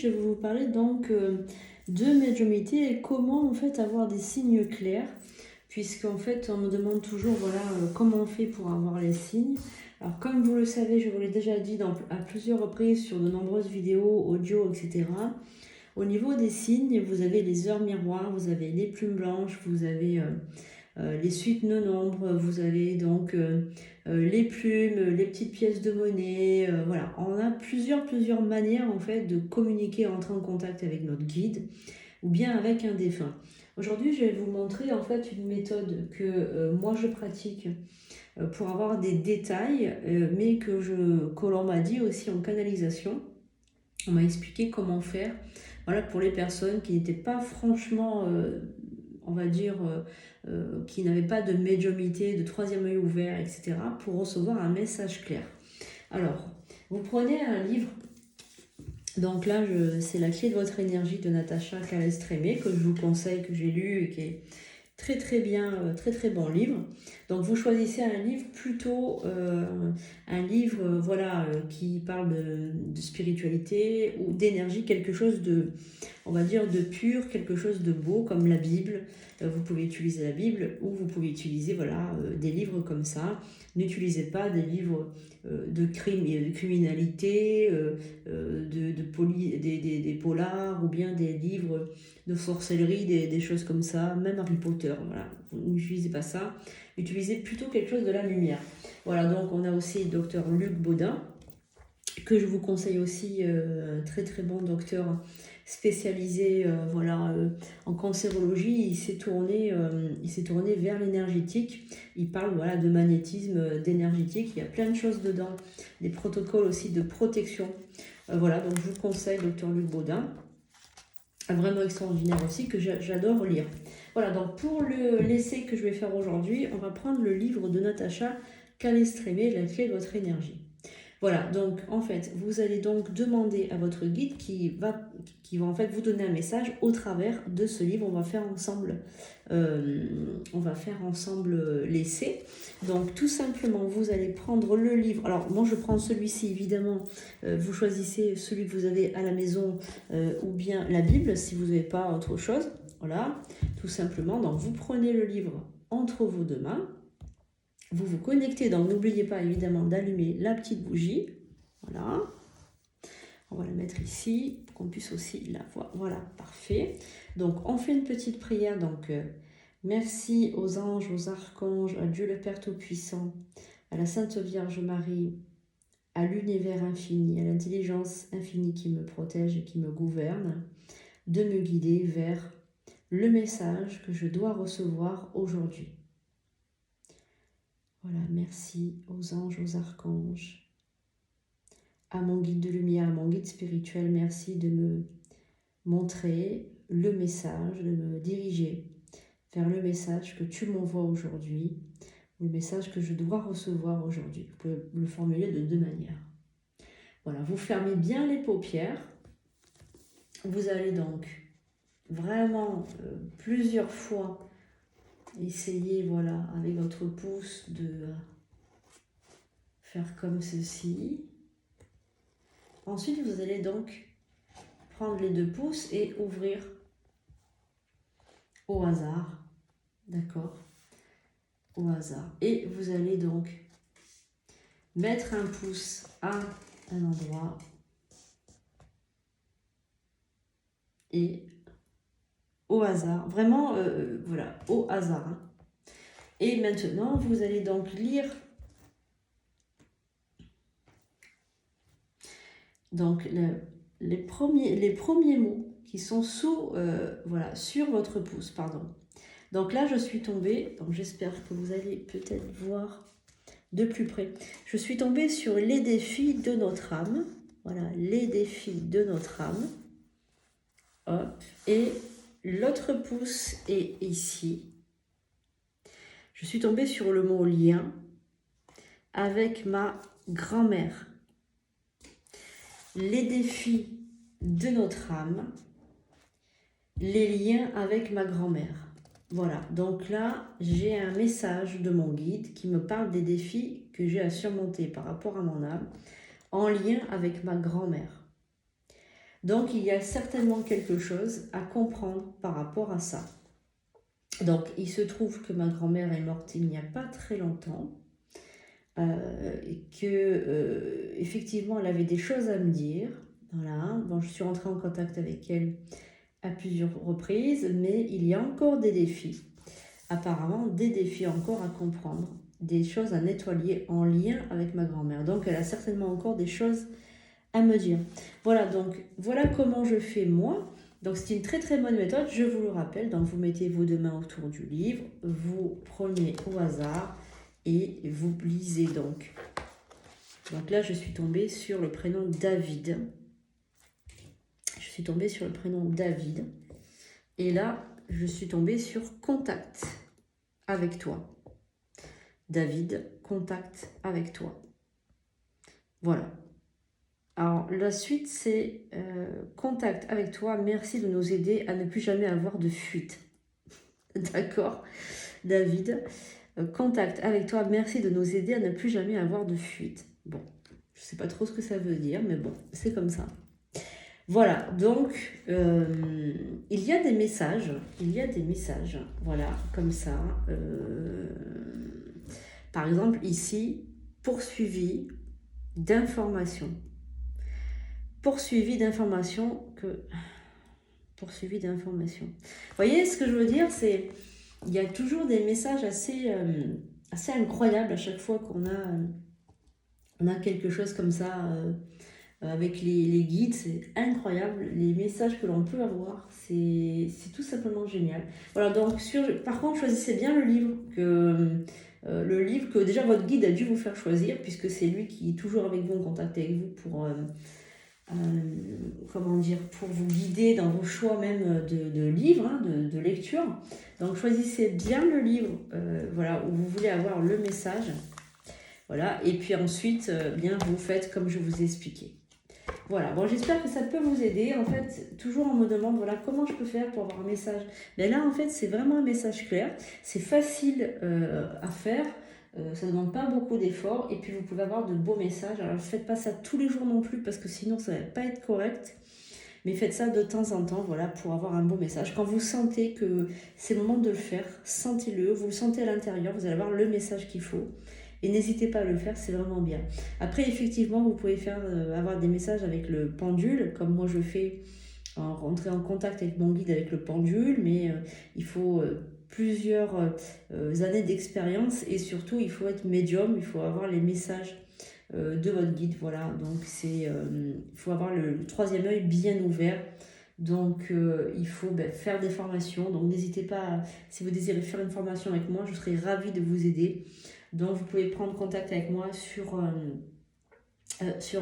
je vais vous parler donc de médiumnité et comment en fait avoir des signes clairs, puisqu'en fait on me demande toujours voilà comment on fait pour avoir les signes. Alors comme vous le savez, je vous l'ai déjà dit à plusieurs reprises sur de nombreuses vidéos, audio, etc. Au niveau des signes, vous avez les heures miroirs, vous avez les plumes blanches, vous avez les suites non-nombres, vous avez donc les plumes, les petites pièces de monnaie, voilà. On a plusieurs manières en fait de communiquer, entrer en contact avec notre guide ou bien avec un défunt. Aujourd'hui, je vais vous montrer en fait une méthode que moi je pratique pour avoir des détails, mais que l'on m'a dit aussi en canalisation. On m'a expliqué comment faire, voilà, pour les personnes qui n'étaient pas franchement, on va dire, qui n'avaient pas de médiumnité, de troisième œil ouvert, etc., pour recevoir un message clair. Alors, vous prenez un livre, donc là, c'est La clé de votre énergie de Natacha Calestrémé, que je vous conseille, que j'ai lu et qui est très bien, très bon livre. Donc vous choisissez un livre plutôt, un livre voilà, qui parle de spiritualité ou d'énergie, quelque chose de, on va dire, de pur, quelque chose de beau comme la Bible. Vous pouvez utiliser la Bible ou vous pouvez utiliser voilà, des livres comme ça. N'utilisez pas des livres de crime et de criminalité, des polars ou bien des livres de sorcellerie, des choses comme ça, même Harry Potter, voilà. N'utilisez pas ça, utilisez plutôt quelque chose de la lumière. Voilà, donc on a aussi Dr Luc Baudin, que je vous conseille aussi, très bon docteur spécialisé voilà, en cancérologie. Il s'est tourné vers l'énergétique. Il parle voilà, de magnétisme, d'énergétique. Il y a plein de choses dedans, des protocoles aussi de protection. Voilà, donc je vous conseille Dr Luc Baudin, vraiment extraordinaire aussi, que j'adore lire. Voilà, donc pour l'essai que je vais faire aujourd'hui, on va prendre le livre de Natacha Calestrémé, La clé de votre énergie. Voilà, donc en fait, vous allez donc demander à votre guide qui va en fait vous donner un message au travers de ce livre. On va faire ensemble l'essai. Donc tout simplement, vous allez prendre le livre. Alors moi, je prends celui-ci, évidemment. Vous choisissez celui que vous avez à la maison ou bien la Bible, si vous n'avez pas autre chose. Voilà, tout simplement. Donc vous prenez le livre entre vos deux mains. Vous vous connectez, donc n'oubliez pas évidemment d'allumer la petite bougie. Voilà. On va la mettre ici pour qu'on puisse aussi la voir. Voilà, parfait. Donc on fait une petite prière. Donc merci aux anges, aux archanges, à Dieu le Père Tout-Puissant, à la Sainte Vierge Marie, à l'univers infini, à l'intelligence infinie qui me protège et qui me gouverne, de me guider vers le message que je dois recevoir aujourd'hui. Voilà, merci aux anges, aux archanges, à mon guide de lumière, à mon guide spirituel, merci de me montrer le message, de me diriger vers le message que tu m'envoies aujourd'hui, le message que je dois recevoir aujourd'hui. Vous pouvez le formuler de deux manières. Voilà, vous fermez bien les paupières. Vous allez donc vraiment plusieurs fois essayer, voilà, avec votre pouce de faire comme ceci. Ensuite, vous allez donc prendre les deux pouces et ouvrir au hasard, d'accord? Au hasard. Et vous allez donc mettre un pouce à un endroit et au hasard, vraiment, voilà, au hasard. Hein. Et maintenant, vous allez donc lire donc les premiers mots qui sont voilà, sur votre pouce, pardon. Donc là, je suis tombée, donc j'espère que vous allez peut-être voir de plus près. Je suis tombée sur les défis de notre âme. Voilà, les défis de notre âme. Hop. Et l'autre pouce est ici. Je suis tombée sur le mot lien avec ma grand-mère. Les défis de notre âme. Les liens avec ma grand-mère. Voilà, donc là, j'ai un message de mon guide qui me parle des défis que j'ai à surmonter par rapport à mon âme en lien avec ma grand-mère. Donc, il y a certainement quelque chose à comprendre par rapport à ça. Donc, il se trouve que ma grand-mère est morte il n'y a pas très longtemps. Et que effectivement elle avait des choses à me dire. Voilà. Bon, je suis rentrée en contact avec elle à plusieurs reprises, mais il y a encore des défis. Apparemment, des défis encore à comprendre, des choses à nettoyer en lien avec ma grand-mère. Donc, elle a certainement encore des choses à me dire. Voilà, donc voilà comment je fais moi. Donc, c'est une très très bonne méthode, je vous le rappelle. Donc, vous mettez vos deux mains autour du livre, vous prenez au hasard et vous lisez donc. Donc là, je suis tombée sur le prénom David. Je suis tombée sur le prénom David. Et là, je suis tombée sur contact avec toi. David, contact avec toi. Voilà. Alors, la suite, c'est contact avec toi. Merci de nous aider à ne plus jamais avoir de fuite. D'accord, David. Contact avec toi. Merci de nous aider à ne plus jamais avoir de fuite. Bon, je ne sais pas trop ce que ça veut dire, mais bon, c'est comme ça. Voilà, donc il y a des messages, voilà, comme ça. Par exemple, ici, poursuivi d'informations. Poursuivi d'informations que... Poursuivi d'informations. Vous voyez, ce que je veux dire, c'est... Il y a toujours des messages assez incroyables à chaque fois qu'on a quelque chose comme ça... avec les guides, c'est incroyable, les messages que l'on peut avoir, c'est tout simplement génial. Voilà, donc par contre, choisissez bien le livre que déjà votre guide a dû vous faire choisir, puisque c'est lui qui est toujours avec vous, en contact avec vous pour, comment dire, pour vous guider dans vos choix même de livres, hein, de lecture. Donc choisissez bien le livre voilà, où vous voulez avoir le message. Voilà, et puis ensuite, bien vous faites comme je vous ai expliqué. Voilà, bon, j'espère que ça peut vous aider. En fait, toujours on me demande, voilà, comment je peux faire pour avoir un message. Mais là, en fait, c'est vraiment un message clair. C'est facile à faire. Ça ne demande pas beaucoup d'efforts. Et puis, vous pouvez avoir de beaux messages. Alors, ne faites pas ça tous les jours non plus parce que sinon, ça ne va pas être correct. Mais faites ça de temps en temps, voilà, pour avoir un beau message. Quand vous sentez que c'est le moment de le faire, sentez-le. Vous le sentez à l'intérieur, vous allez avoir le message qu'il faut. Et n'hésitez pas à le faire, c'est vraiment bien. Après, effectivement, vous pouvez avoir des messages avec le pendule, comme moi je fais, rentrer en contact avec mon guide avec le pendule, mais il faut plusieurs années d'expérience et surtout, il faut être médium, il faut avoir les messages de votre guide, voilà. Donc, il faut avoir le troisième œil bien ouvert. Donc, il faut faire des formations. Donc, n'hésitez pas, si vous désirez faire une formation avec moi, je serai ravie de vous aider. Donc, vous pouvez prendre contact avec moi sur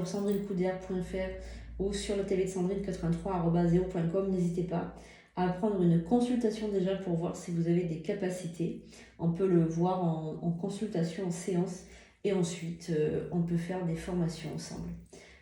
sandrinecoudert.fr ou sur la télé de Sandrine 83@0.com. N'hésitez pas à prendre une consultation déjà pour voir si vous avez des capacités. On peut le voir en consultation, en séance. Et ensuite, on peut faire des formations ensemble.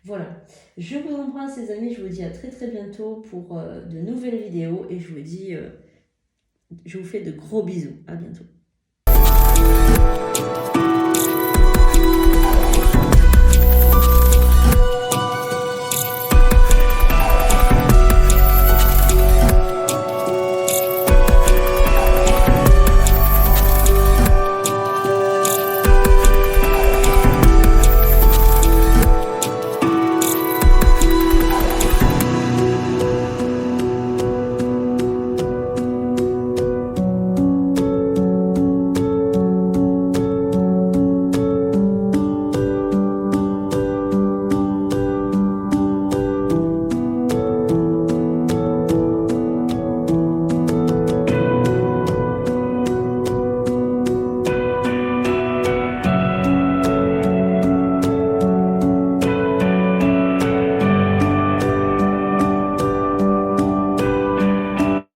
Voilà. Je vous embrasse les amis. Je vous dis à très très bientôt pour de nouvelles vidéos. Et je vous fais de gros bisous. À bientôt.